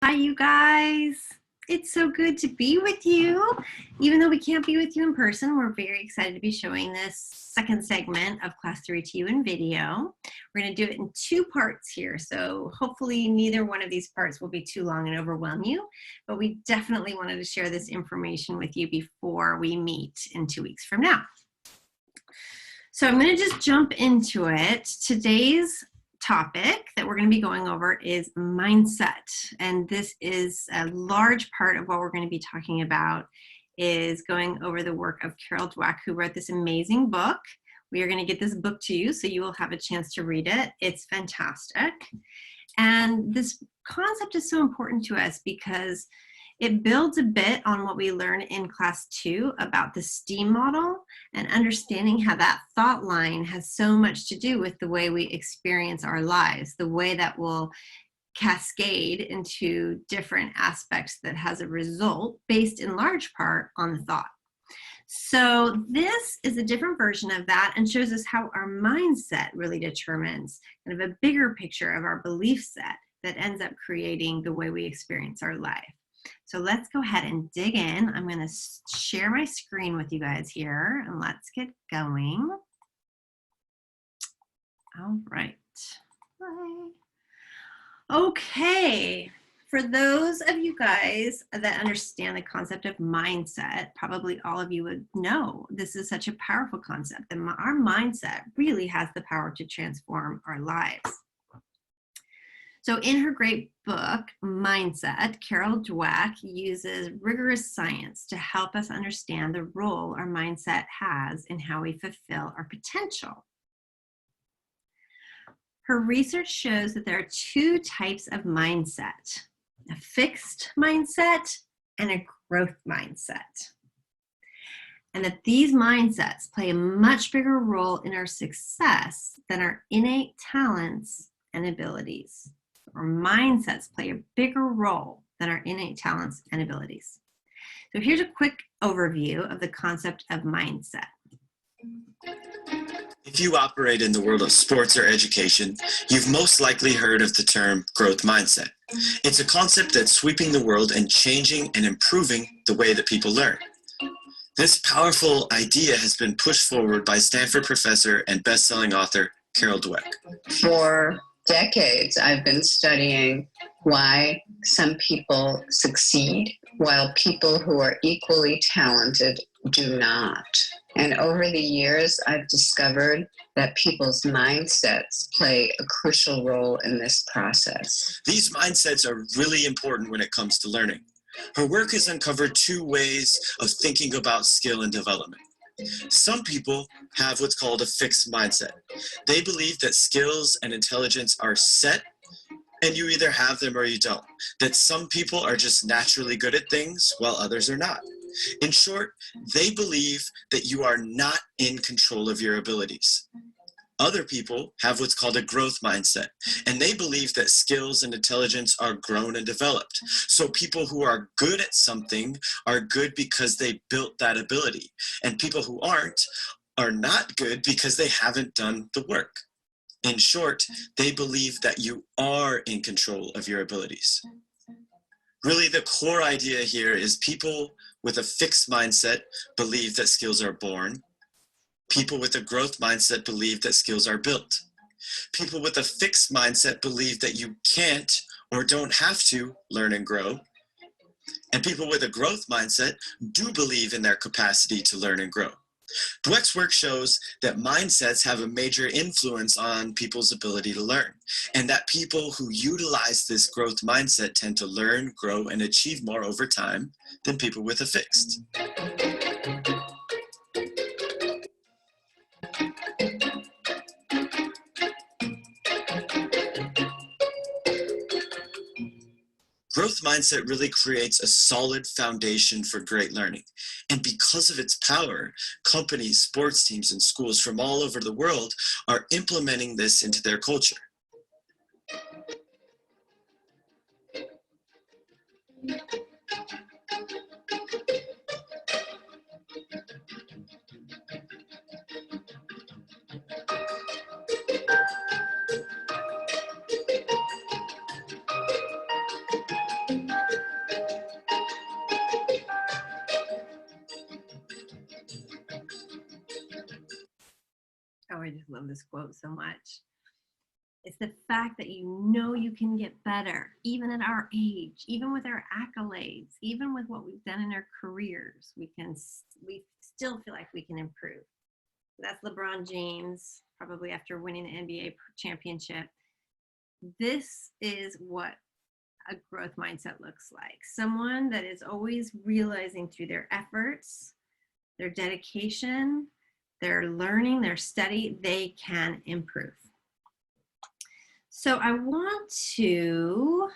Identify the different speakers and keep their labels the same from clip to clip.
Speaker 1: Hi, you guys. It's so good to be with you. Even though we can't be with you in person, we're very excited to be showing this second segment of Class 3 to you in video. We're going to do it in two parts here, so hopefully neither one of these parts will be too long and overwhelm you, but we definitely wanted to share this information with you before we meet in 2 weeks from now. So I'm going to just jump into it. Today's topic that we're going to be going over is mindset, and this is a large part of what we're going to be talking about is going over the work of Carol Dweck, who wrote this amazing book. We are going to get this book to you so you will have a chance to read it. It's fantastic, and this concept is so important to us because it builds a bit on what we learned in class 2 about the STEAM model and understanding how that thought line has so much to do with the way we experience our lives, the way that will cascade into different aspects that has a result based in large part on the thought. So this is a different version of that and shows us how our mindset really determines kind of a bigger picture of our belief set that ends up creating the way we experience our life. So let's go ahead and dig in. I'm going to share my screen with you guys here and let's get going. All right. Bye. Okay. For those of you guys that understand the concept of mindset, probably all of you would know this is such a powerful concept. Our mindset really has the power to transform our lives. So in her great book, Mindset, Carol Dweck uses rigorous science to help us understand the role our mindset has in how we fulfill our potential. Her research shows that there are two types of mindset, a fixed mindset and a growth mindset. And that these mindsets play a much bigger role in our success than our innate talents and abilities. Our mindsets play a bigger role than our innate talents and abilities. So here's a quick overview of the concept of mindset.
Speaker 2: If you operate in the world of sports or education, you've most likely heard of the term growth mindset. It's a concept that's sweeping the world and changing and improving the way that people learn. This powerful idea has been pushed forward by Stanford professor and best-selling author Carol Dweck.
Speaker 3: For decades, I've been studying why some people succeed while people who are equally talented do not. And over the years, I've discovered that people's mindsets play a crucial role in this process.
Speaker 2: These mindsets are really important when it comes to learning. Her work has uncovered two ways of thinking about skill and development. Some people have what's called a fixed mindset. They believe that skills and intelligence are set and you either have them or you don't. That some people are just naturally good at things while others are not. In short, they believe that you are not in control of your abilities. Other people have what's called a growth mindset, and they believe that skills and intelligence are grown and developed. So people who are good at something are good because they built that ability, and people who aren't are not good because they haven't done the work. In short, they believe that you are in control of your abilities. Really, the core idea here is people with a fixed mindset believe that skills are born. People with a growth mindset believe that skills are built. People with a fixed mindset believe that you can't or don't have to learn and grow. And people with a growth mindset do believe in their capacity to learn and grow. Dweck's work shows that mindsets have a major influence on people's ability to learn, and that people who utilize this growth mindset tend to learn, grow, and achieve more over time than people with a fixed. Growth mindset really creates a solid foundation for great learning. And because of its power, companies, sports teams, and schools from all over the world are implementing this into their culture.
Speaker 1: love this quote so much. It's the fact that you know you can get better, even at our age, even with our accolades, even with what we've done in our careers. We still feel like we can improve. That's LeBron James, probably after winning the NBA championship. This is what a growth mindset looks like. Someone that is always realizing through their efforts, their dedication, their learning, their study, they can improve. So I want to,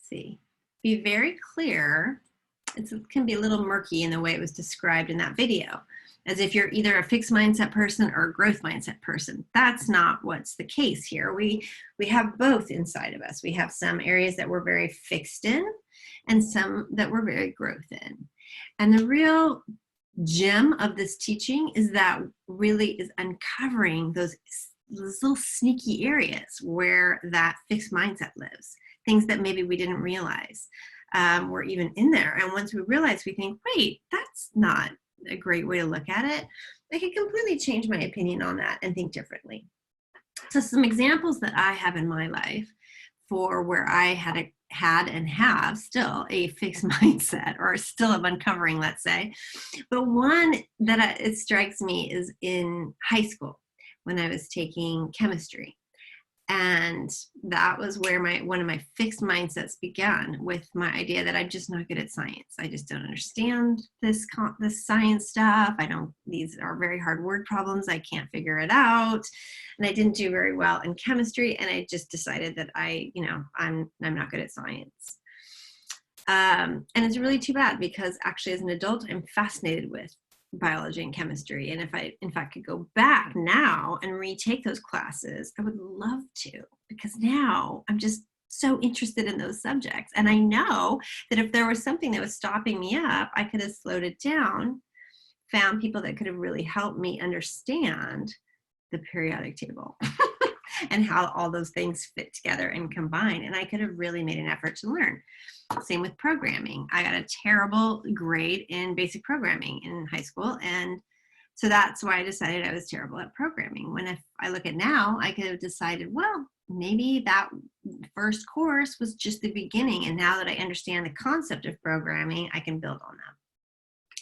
Speaker 1: be very clear. It can be a little murky in the way it was described in that video, as if you're either a fixed mindset person or a growth mindset person. That's not what's the case here. We have both inside of us. We have some areas that we're very fixed in and some that we're very growth in. And the real gem of this teaching is that really is uncovering those little sneaky areas where that fixed mindset lives, things that maybe we didn't realize were even in there. And once we realize, we think, wait, that's not a great way to look at it. I could completely change my opinion on that and think differently. So some examples that I have in my life for where I had and have still a fixed mindset, or still am uncovering, let's say. But one that it strikes me is in high school when I was taking chemistry. And that was where one of my fixed mindsets began, with my idea that I'm just not good at science. I just don't understand this science stuff. These are very hard word problems. I can't figure it out. And I didn't do very well in chemistry. And I just decided that I'm not good at science. And it's really too bad, because actually as an adult, I'm fascinated with biology and chemistry. And if I, in fact, could go back now and retake those classes, I would love to, because now I'm just so interested in those subjects. And I know that if there was something that was stopping me up, I could have slowed it down, found people that could have really helped me understand the periodic table and how all those things fit together and combine. And I could have really made an effort to learn. Same with programming. I got a terrible grade in basic programming in high school. And so that's why I decided I was terrible at programming. When if I look at now, I could have decided, well, maybe that first course was just the beginning. And now that I understand the concept of programming, I can build on them.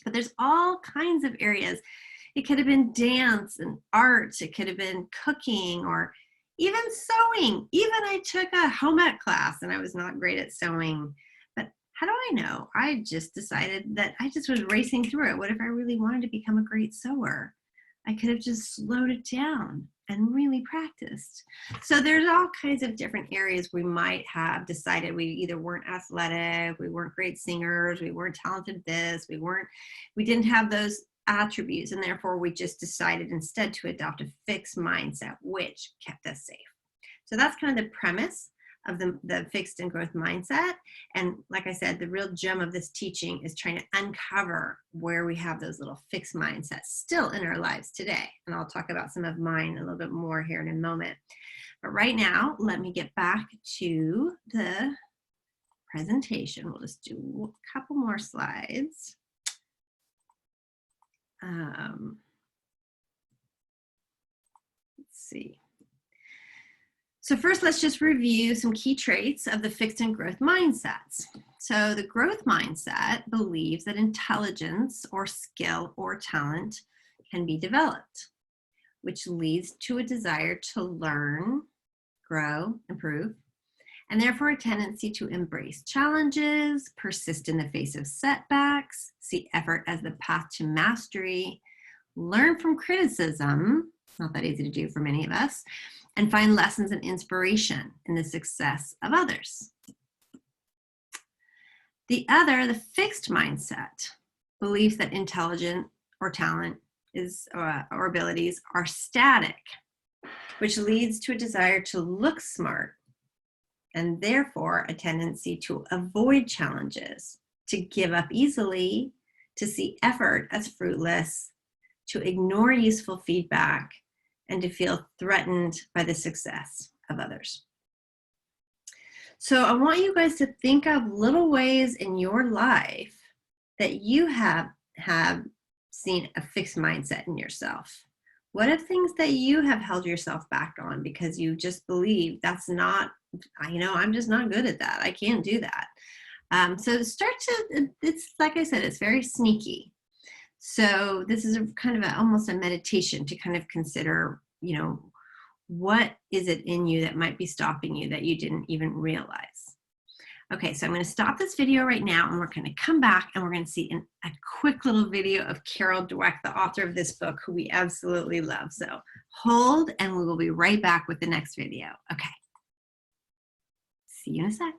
Speaker 1: But there's all kinds of areas. It could have been dance and art. It could have been cooking, or even sewing. Even I took a home ec class and I was not great at sewing. But how do I know? I just decided that I just was racing through it. What if I really wanted to become a great sewer? I could have just slowed it down and really practiced. So there's all kinds of different areas we might have decided we either weren't athletic, we weren't great singers, we weren't talented this, we didn't have those attributes, and therefore we just decided instead to adopt a fixed mindset, which kept us safe. So that's kind of the premise of the fixed and growth mindset. And like I said, the real gem of this teaching is trying to uncover where we have those little fixed mindsets still in our lives today. And I'll talk about some of mine a little bit more here in a moment. But right now, let me get back to the presentation. We'll just do a couple more slides. Let's see. So first, let's just review some key traits of the fixed and growth mindsets. So the growth mindset believes that intelligence or skill or talent can be developed, which leads to a desire to learn, grow, improve, and therefore a tendency to embrace challenges, persist in the face of setbacks, see effort as the path to mastery, learn from criticism, not that easy to do for many of us, and find lessons and inspiration in the success of others. The fixed mindset, believes that intelligence or talent or abilities are static, which leads to a desire to look smart, and therefore a tendency to avoid challenges, to give up easily, to see effort as fruitless, to ignore useful feedback, and to feel threatened by the success of others. So I want you guys to think of little ways in your life that you have seen a fixed mindset in yourself, What if things that you have held yourself back on because you just believe that's not, I'm just not good at that. I can't do that. So start to, it's like I said, it's very sneaky. So this is a kind of almost a meditation to kind of consider, what is it in you that might be stopping you that you didn't even realize? Okay, so I'm going to stop this video right now, and we're going to come back and we're going to see a quick little video of Carol Dweck, the author of this book, who we absolutely love. So hold, and we will be right back with the next video. Okay. See you in a sec.